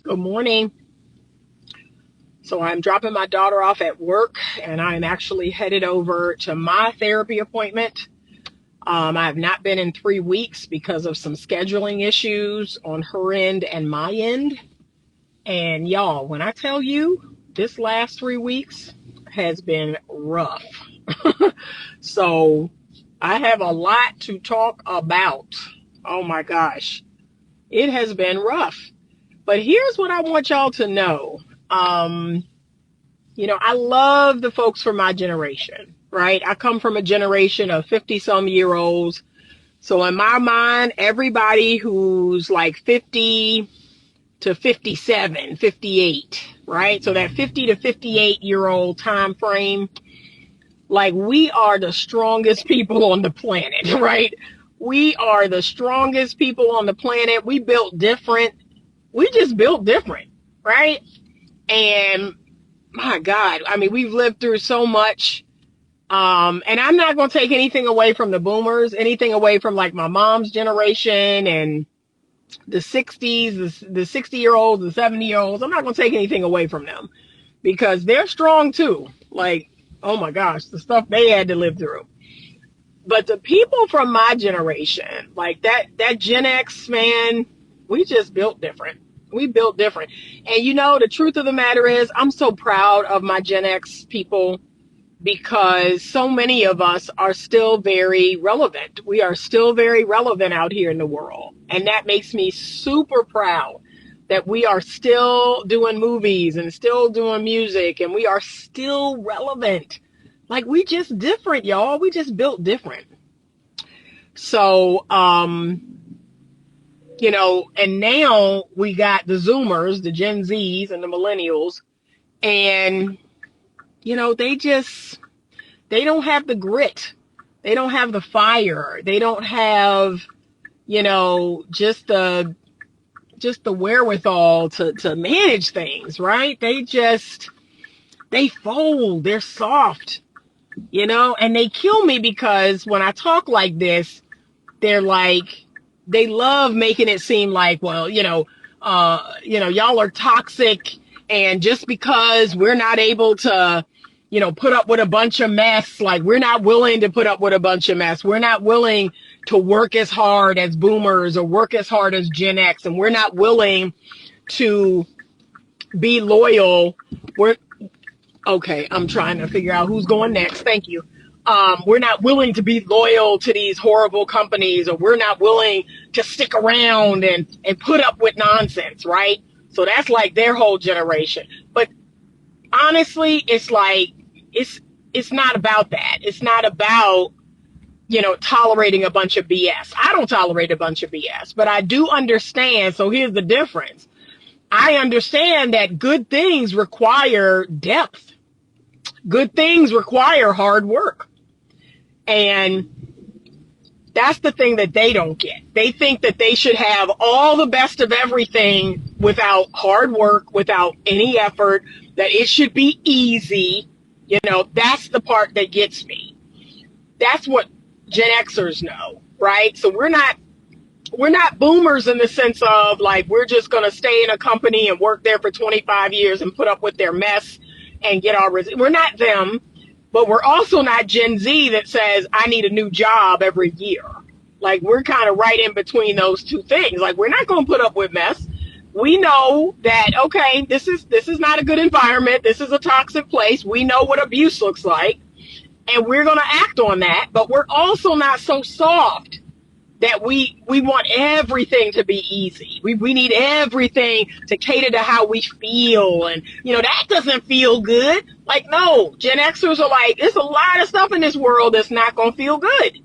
Good morning. So I'm dropping my daughter off at work and I'm actually headed over to my therapy appointment. I have not been in 3 weeks because of some scheduling issues on her end and my end. And y'all, when I tell you this last 3 weeks has been rough. So I have a lot to talk about. Oh my gosh, it has been rough. But here's what I want y'all to know. I love the folks from my generation, right? I come from a generation of 50 some year olds. So in my mind, everybody who's like 50 to 57, 58, right? So that 50 to 58-year-old time frame, like we are the strongest people on the planet, right? We are the strongest people on the planet. We built different. We just built different, right? And my God, I mean, we've lived through so much. And I'm not going to take anything away from the boomers, anything away from like my mom's generation and the 60s, the 60-year-olds, the 70-year-olds. I'm not going to take anything away from them because they're strong too. Like, oh my gosh, the stuff they had to live through. But the people from my generation, like that Gen X, man, we just built different. We built different. And the truth of the matter is I'm so proud of my Gen X people because so many of us are still very relevant. We are still very relevant out here in the world. And that makes me super proud that we are still doing movies and still doing music and we are still relevant. Like we just different, y'all. We just built different. So, and now we got the Zoomers, the Gen Zs and the Millennials, and, they don't have the grit. They don't have the fire. They don't have, just the wherewithal to manage things, right? They fold. They're soft, and they kill me because when I talk like this, they're like, they love making it seem like, well, y'all are toxic. And just because we're not able to, put up with a bunch of mess, like we're not willing to put up with a bunch of mess. We're not willing to work as hard as boomers or work as hard as Gen X. And we're not willing to be loyal. Okay, I'm trying to figure out who's going next. Thank you. We're not willing to be loyal to these horrible companies, or we're not willing to stick around and put up with nonsense, right? So that's like their whole generation. But honestly, it's like, it's not about that. It's not about, tolerating a bunch of BS. I don't tolerate a bunch of BS, but I do understand. So here's the difference. I understand that good things require depth. Good things require hard work. And that's the thing that they don't get. They think that they should have all the best of everything without hard work, without any effort, that it should be easy. That's the part that gets me. That's what Gen Xers know, right? So we're not boomers in the sense of like, we're just going to stay in a company and work there for 25 years and put up with their mess and get our, we're not them. But we're also not Gen Z that says, I need a new job every year. Like, we're kind of right in between those two things. Like, we're not going to put up with mess. We know that, okay, this is not a good environment. This is a toxic place. We know what abuse looks like. And we're going to act on that. But we're also not so soft that we want everything to be easy. We need everything to cater to how we feel. And, that doesn't feel good. Like, no, Gen Xers are like, there's a lot of stuff in this world that's not going to feel good.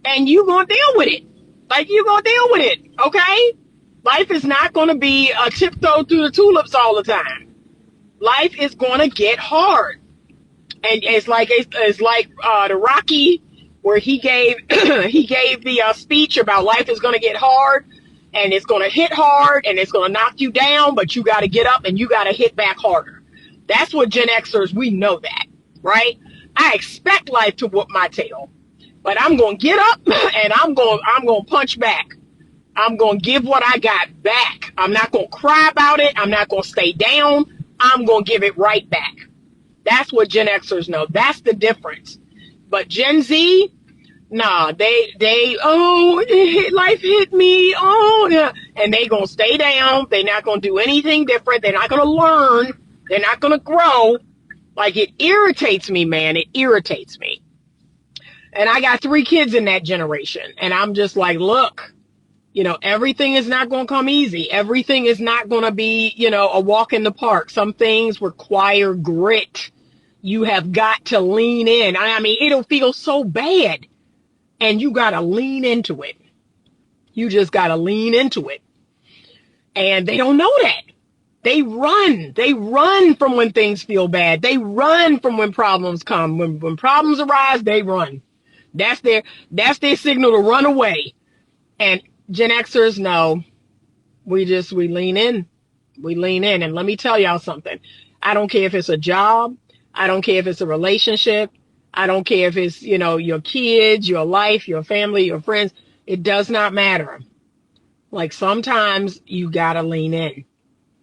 And you're going to deal with it. Like, you're going to deal with it, okay? Life is not going to be a tiptoe through the tulips all the time. Life is going to get hard. And it's like the Rocky, where he gave the speech about life is going to get hard and it's going to hit hard and it's going to knock you down, but you got to get up and you got to hit back harder. That's what Gen Xers, we know that, right? I expect life to whoop my tail, but I'm going to get up and I'm going to punch back. I'm going to give what I got back. I'm not going to cry about it. I'm not going to stay down. I'm going to give it right back. That's what Gen Xers know. That's the difference. But Gen Z, nah, life hit me. Oh, yeah. And they going to stay down. They're not going to do anything different. They're not going to learn. They're not going to grow. Like, it irritates me, man. It irritates me. And I got 3 kids in that generation. And I'm just like, look, everything is not going to come easy. Everything is not going to be, a walk in the park. Some things require grit. You have got to lean in. I mean, it'll feel so bad. And you got to lean into it. You just got to lean into it. And they don't know that. They run. They run from when things feel bad. They run from when problems come. When problems arise, they run. That's their signal to run away. And Gen Xers, no, we lean in. We lean in. And let me tell y'all something. I don't care if it's a job. I don't care if it's a relationship. I don't care if it's, your kids, your life, your family, your friends. It does not matter. Like, sometimes you got to lean in.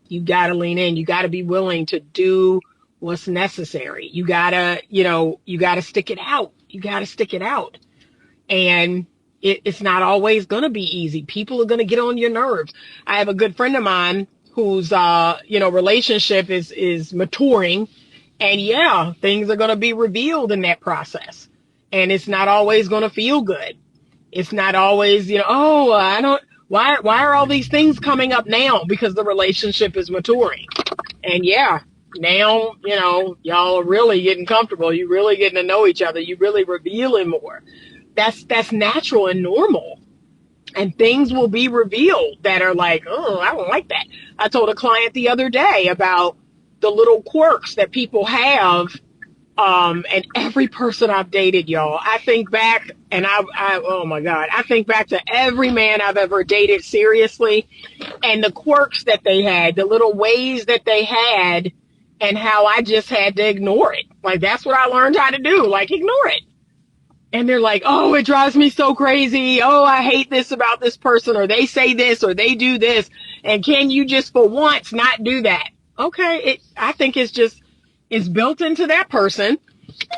You got to lean in. You got to be willing to do what's necessary. You got to stick it out. You got to stick it out. And it's not always going to be easy. People are going to get on your nerves. I have a good friend of mine whose, relationship is maturing. And yeah, things are going to be revealed in that process. And it's not always going to feel good. It's not always, why are all these things coming up now? Because the relationship is maturing. And yeah, now, y'all are really getting comfortable. You're really getting to know each other. You're really revealing more. That's natural and normal. And things will be revealed that are like, oh, I don't like that. I told a client the other day about the little quirks that people have. And every person I've dated, y'all, I think back and oh my God, I think back to every man I've ever dated seriously and the quirks that they had, the little ways that they had and how I just had to ignore it. Like, that's what I learned how to do, like, ignore it. And they're like, oh, it drives me so crazy. Oh, I hate this about this person, or they say this, or they do this. And can you just for once not do that? Okay. I think it's built into that person.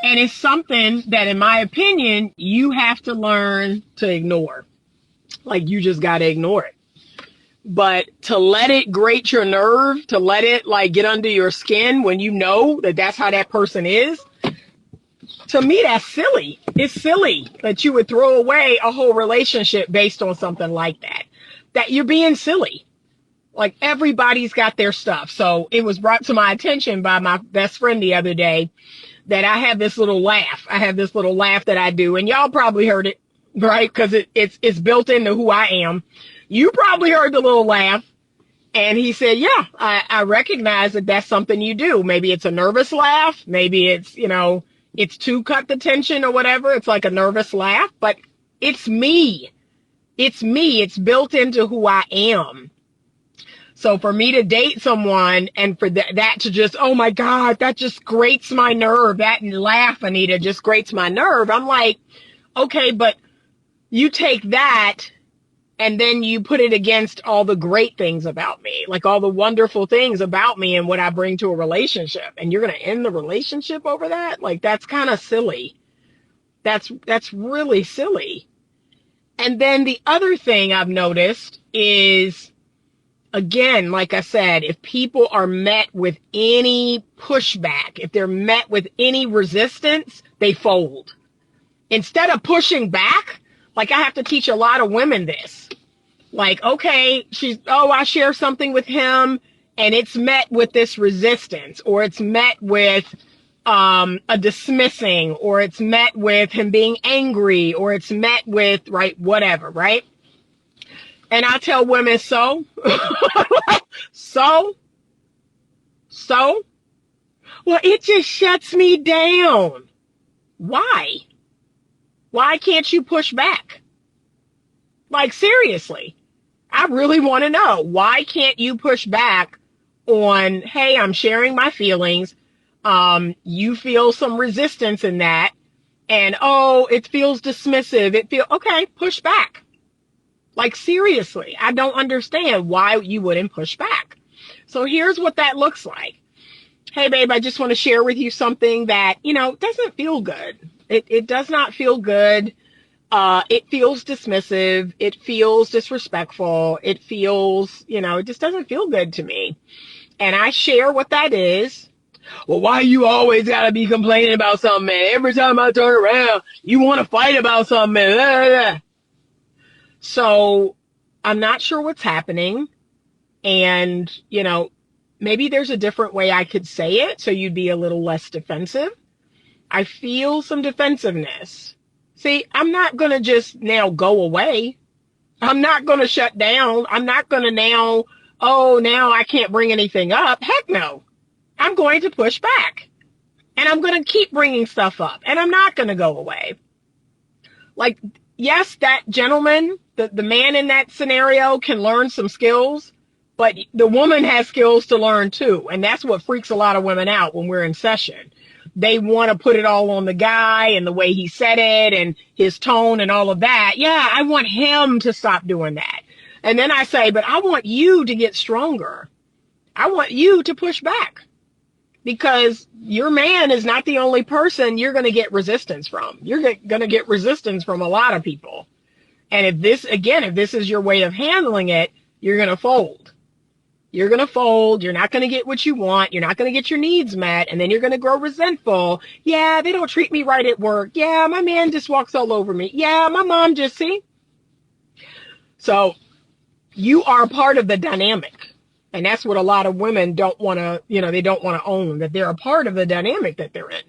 And it's something that, in my opinion, you have to learn to ignore. Like, you just got to ignore it. But to let it grate your nerve, to let it like get under your skin when you know that that's how that person is, to me, that's silly. It's silly that you would throw away a whole relationship based on something like that. That you're being silly. Like, everybody's got their stuff. So it was brought to my attention by my best friend the other day that I have this little laugh. I have this little laugh that I do, and y'all probably heard it, right? Because it's built into who I am. You probably heard the little laugh. And he said, yeah, I recognize that that's something you do. Maybe it's a nervous laugh. Maybe it's, it's to cut the tension or whatever. It's like a nervous laugh, but it's me. It's me. It's built into who I am. So for me to date someone and for that to just, oh my God, that just grates my nerve. That laugh, Anita, just grates my nerve. I'm like, okay, but you take that and then you put it against all the great things about me, like all the wonderful things about me and what I bring to a relationship. And you're going to end the relationship over that? Like, that's kind of silly. That's really silly. And then the other thing I've noticed is, again, like I said, if people are met with any pushback, if they're met with any resistance, they fold. Instead of pushing back, like, I have to teach a lot of women this. Like, okay, I share something with him and it's met with this resistance, or it's met with a dismissing, or it's met with him being angry, or it's met with, right, whatever, right? And I tell women, so, well, it just shuts me down. Why? Why can't you push back? Like, seriously, I really want to know, why can't you push back on, hey, I'm sharing my feelings. You feel some resistance in that. And, oh, it feels dismissive. Okay, push back. Like, seriously, I don't understand why you wouldn't push back. So here's what that looks like. Hey, babe, I just want to share with you something that, doesn't feel good. It does not feel good. It feels dismissive. It feels disrespectful. It feels, it just doesn't feel good to me. And I share what that is. Well, why you always gotta be complaining about something, man? Every time I turn around, you want to fight about something, man. So I'm not sure what's happening. And, maybe there's a different way I could say it so you'd be a little less defensive. I feel some defensiveness. See, I'm not going to just now go away. I'm not going to shut down. I'm not going to now, now I can't bring anything up. Heck no. I'm going to push back. And I'm going to keep bringing stuff up. And I'm not going to go away. Like, yes, that gentleman, the man in that scenario can learn some skills, but the woman has skills to learn too. And that's what freaks a lot of women out when we're in session. They want to put it all on the guy and the way he said it and his tone and all of that. Yeah, I want him to stop doing that. And then I say, but I want you to get stronger. I want you to push back. Because your man is not the only person you're going to get resistance from. You're going to get resistance from a lot of people. And if this is your way of handling it, you're going to fold. You're going to fold. You're not going to get what you want. You're not going to get your needs met. And then you're going to grow resentful. Yeah, they don't treat me right at work. Yeah, my man just walks all over me. Yeah, my mom just, see? So you are part of the dynamic. And that's what a lot of women don't want to, they don't want to own, that they're a part of the dynamic that they're in.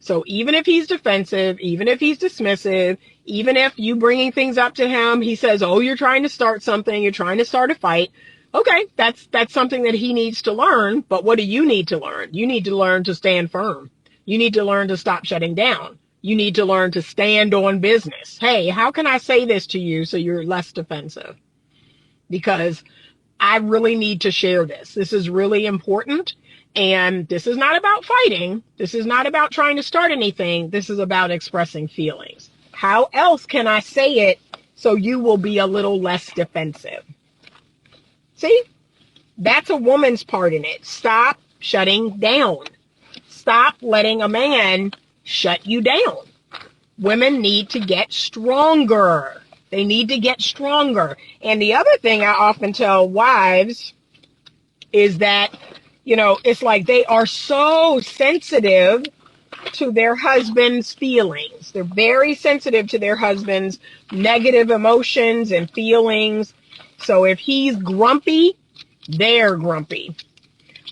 So even if he's defensive, even if he's dismissive, even if you bringing things up to him, he says, oh, you're trying to start something, you're trying to start a fight. Okay, that's something that he needs to learn. But what do you need to learn? You need to learn to stand firm. You need to learn to stop shutting down. You need to learn to stand on business. Hey, how can I say this to you so you're less defensive? Because I really need to share this. This is really important. And this is not about fighting. This is not about trying to start anything. This is about expressing feelings. How else can I say it so you will be a little less defensive? See, that's a woman's part in it. Stop shutting down. Stop letting a man shut you down. Women need to get stronger. They need to get stronger. And the other thing I often tell wives is that, it's like they are so sensitive to their husband's feelings. They're very sensitive to their husband's negative emotions and feelings. So if he's grumpy, they're grumpy.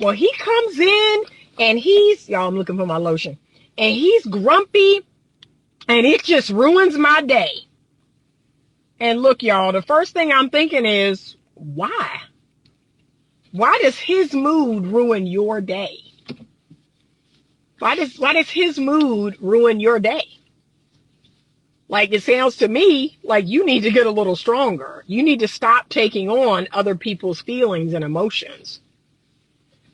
Well, he comes in and y'all, I'm looking for my lotion, and he's grumpy and it just ruins my day. And look, y'all, the first thing I'm thinking is, why? Why does his mood ruin your day? Why does his mood ruin your day? Like, it sounds to me like you need to get a little stronger. You need to stop taking on other people's feelings and emotions.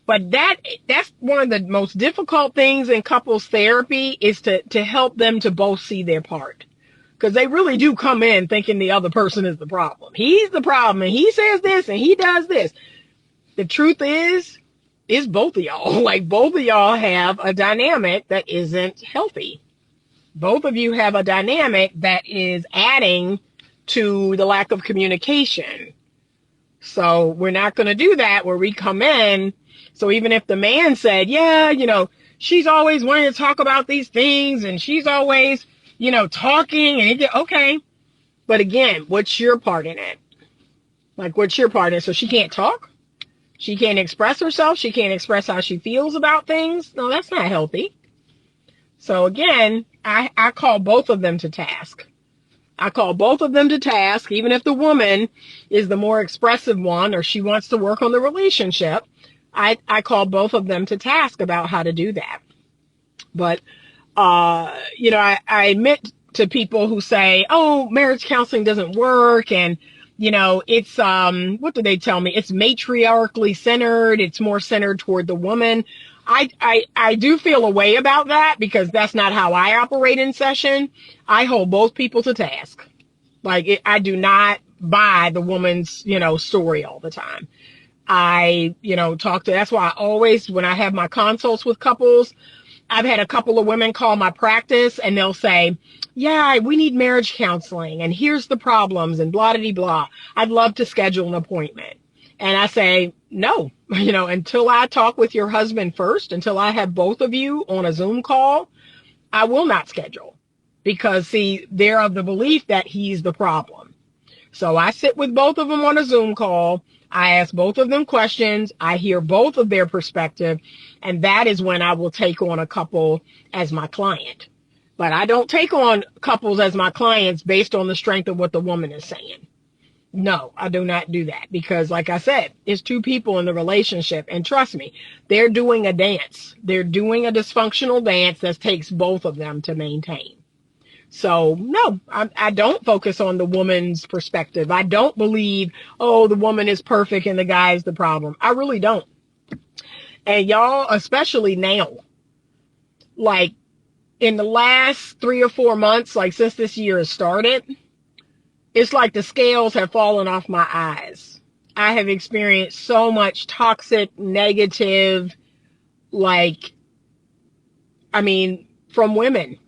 But that's one of the most difficult things in couples therapy is to help them to both see their part. Because they really do come in thinking the other person is the problem. He's the problem, and he says this, and he does this. The truth is both of y'all. Like, both of y'all have a dynamic that isn't healthy. Both of you have a dynamic that is adding to the lack of communication. So we're not going to do that where we come in. So even if the man said, yeah, she's always wanting to talk about these things, and she's always talking, and okay. But again, what's your part in it? Like, what's your part in it? So she can't talk? She can't express herself? She can't express how she feels about things? No, that's not healthy. So again, I call both of them to task. I call both of them to task, even if the woman is the more expressive one or she wants to work on the relationship. I call both of them to task about how to do that. But I admit to people who say, oh, marriage counseling doesn't work. And, it's, what do they tell me? It's matriarchally centered. It's more centered toward the woman. I do feel a way about that because that's not how I operate in session. I hold both people to task. Like, I do not buy the woman's, story all the time. I, talk to, that's why I always, when I have my consults with couples, I've had a couple of women call my practice and they'll say, yeah, we need marriage counseling and here's the problems and blah, blah, blah. I'd love to schedule an appointment. And I say, no, until I talk with your husband first, until I have both of you on a Zoom call, I will not schedule because see, they're of the belief that he's the problem. So I sit with both of them on a Zoom call. I ask both of them questions. I hear both of their perspective. And that is when I will take on a couple as my client. But I don't take on couples as my clients based on the strength of what the woman is saying. No, I do not do that because like I said, it's two people in the relationship. And trust me, they're doing a dance. They're doing a dysfunctional dance that takes both of them to maintain. So no, I don't focus on the woman's perspective. I don't believe, oh, the woman is perfect and the guy is the problem. I really don't. And y'all, especially now, like in the last 3 or 4 months, like since this year has started, it's like the scales have fallen off my eyes. I have experienced so much toxic, negative, like, from women.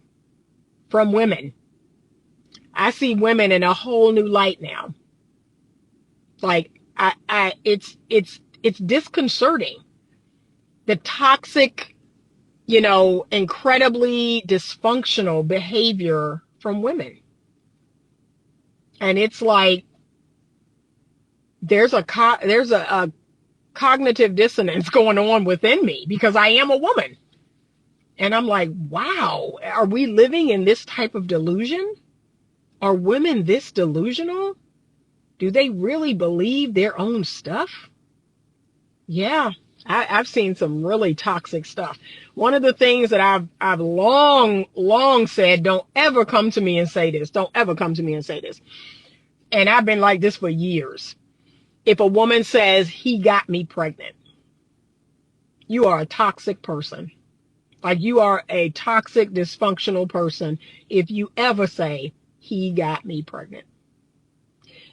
I see women in a whole new light now. Like it's disconcerting. The toxic, incredibly dysfunctional behavior from women. And it's like there's a cognitive dissonance going on within me because I am a woman. And I'm like, wow, are we living in this type of delusion? Are women this delusional? Do they really believe their own stuff? Yeah, I've seen some really toxic stuff. One of the things that I've long said, don't ever come to me and say this. Don't ever come to me and say this. And I've been like this for years. If a woman says, he got me pregnant, you are a toxic person. Like you are a toxic, dysfunctional person if you ever say, he got me pregnant.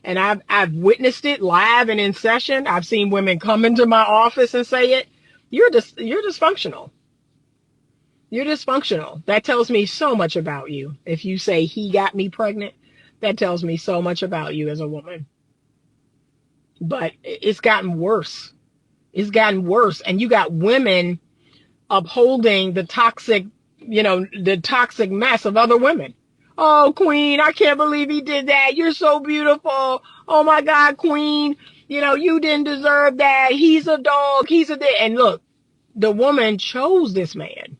And I've witnessed it live and in session. I've seen women come into my office and say it. You're dysfunctional. You're dysfunctional. That tells me so much about you. If you say he got me pregnant, that tells me so much about you as a woman. But it's gotten worse. It's gotten worse. And you got women upholding the toxic mess of other women. Oh, Queen, I can't believe he did that. You're so beautiful. Oh my God, Queen, you didn't deserve that. He's a dog. And look, the woman chose this man.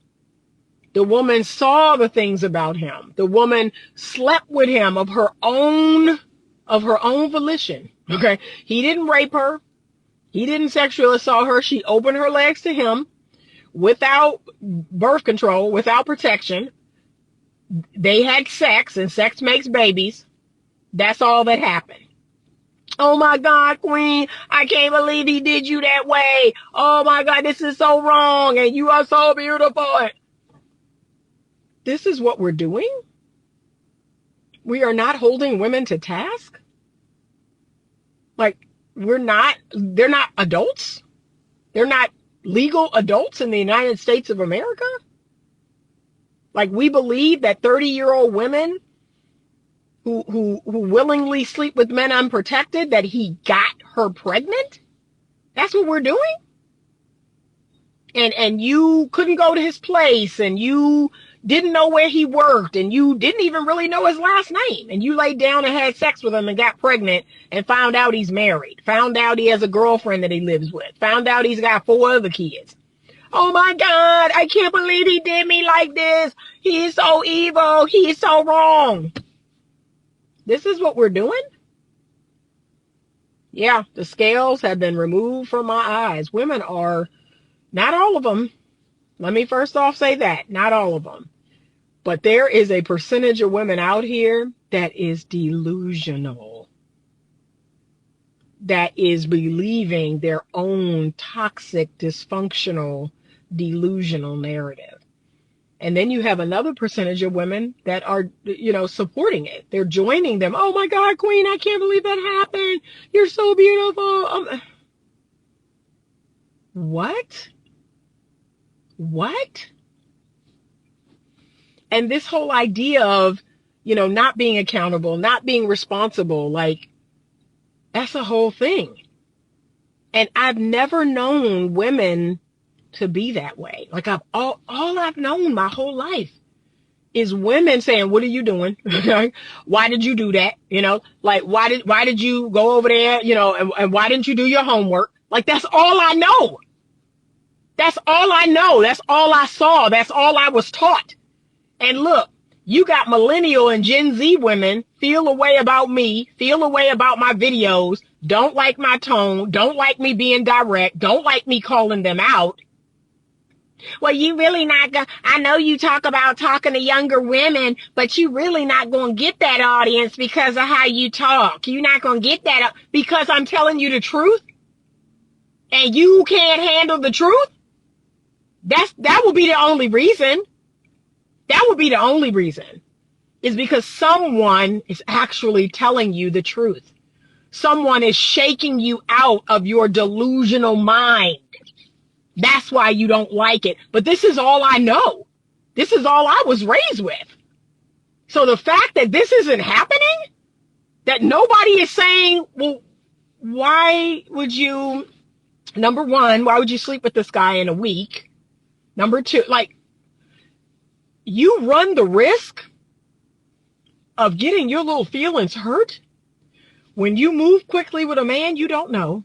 The woman saw the things about him. The woman slept with him of her own volition. Okay. He didn't rape her. He didn't sexually assault her. She opened her legs to him without birth control, without protection. They had sex, and sex makes babies. That's all that happened. Oh my God, Queen, I can't believe he did you that way. Oh my God, this is so wrong, and you are so beautiful. This is what we're doing? We are not holding women to task? Like, they're not adults? They're not legal adults in the United States of America? Like, we believe that 30-year-old women who willingly sleep with men unprotected, that he got her pregnant? That's what we're doing? And you couldn't go to his place, and you didn't know where he worked, and you didn't even really know his last name, and you laid down and had sex with him and got pregnant and found out he's married, found out he has a girlfriend that he lives with, found out he's got 4 other kids. Oh my God, I can't believe he did me like this. He's so evil. He's so wrong. This is what we're doing? Yeah, the scales have been removed from my eyes. Women are, not all of them. Let me first off say that, not all of them. But there is a percentage of women out here that is delusional, that is believing their own toxic, dysfunctional, delusional narrative. And then you have another percentage of women that are, supporting it. They're joining them. Oh my God, Queen, I can't believe that happened. You're so beautiful. What? What? And this whole idea of, not being accountable, not being responsible, like, that's a whole thing. And I've never known women to be that way. Like all I've known my whole life is women saying, what are you doing? Why did you do that? Like, why did you go over there? And why didn't you do your homework? Like, that's all I know. That's all I know. That's all I saw. That's all I was taught. And look, you got millennial and Gen Z women feel a way about me, feel a way about my videos, don't like my tone, don't like me being direct, don't like me calling them out. Well, you really not gonna, I know you talk about talking to younger women, but you really not gonna get that audience because of how you talk. You're not gonna get that because I'm telling you the truth and you can't handle the truth. That would be the only reason. That would be the only reason, is because someone is actually telling you the truth. Someone is shaking you out of your delusional mind. That's why you don't like it. But this is all I know. This is all I was raised with. So the fact that this isn't happening, that nobody is saying, well, why would you, number one, why would you sleep with this guy in a week? Number two, like, you run the risk of getting your little feelings hurt when you move quickly with a man you don't know.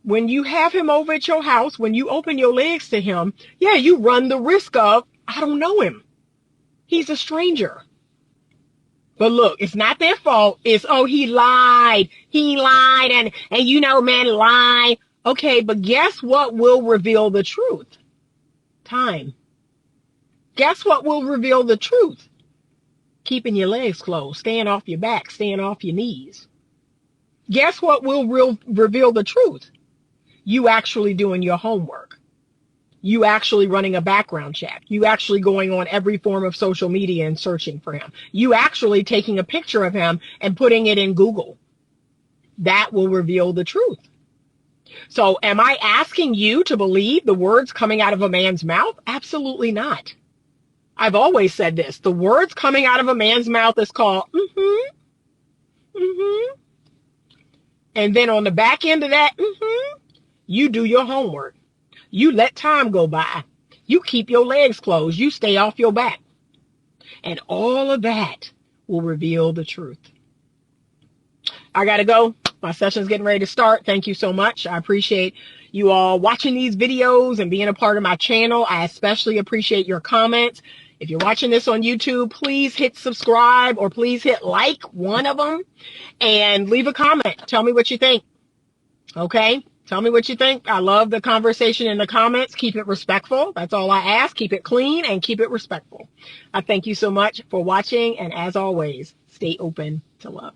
When you have him over at your house, when you open your legs to him, yeah, you run the risk of, I don't know him. He's a stranger. But look, it's not their fault. It's, oh, he lied. He lied. And men lie. Okay, but guess what will reveal the truth? Time. Guess what will reveal the truth? Keeping your legs closed, staying off your back, staying off your knees. Guess what will reveal the truth? You actually doing your homework. You actually running a background check. You actually going on every form of social media and searching for him. You actually taking a picture of him and putting it in Google. That will reveal the truth. So am I asking you to believe the words coming out of a man's mouth? Absolutely not. I've always said this. The words coming out of a man's mouth is called and then on the back end of that you do your homework. You let time go by. You keep your legs closed. You stay off your back. And all of that will reveal the truth. I got to go. My session's getting ready to start. Thank you so much. I appreciate you all watching these videos and being a part of my channel. I especially appreciate your comments. If you're watching this on YouTube, please hit subscribe or please hit like, one of them, and leave a comment. Tell me what you think. Okay? Tell me what you think. I love the conversation in the comments. Keep it respectful. That's all I ask. Keep it clean and keep it respectful. I thank you so much for watching. And as always, stay open to love.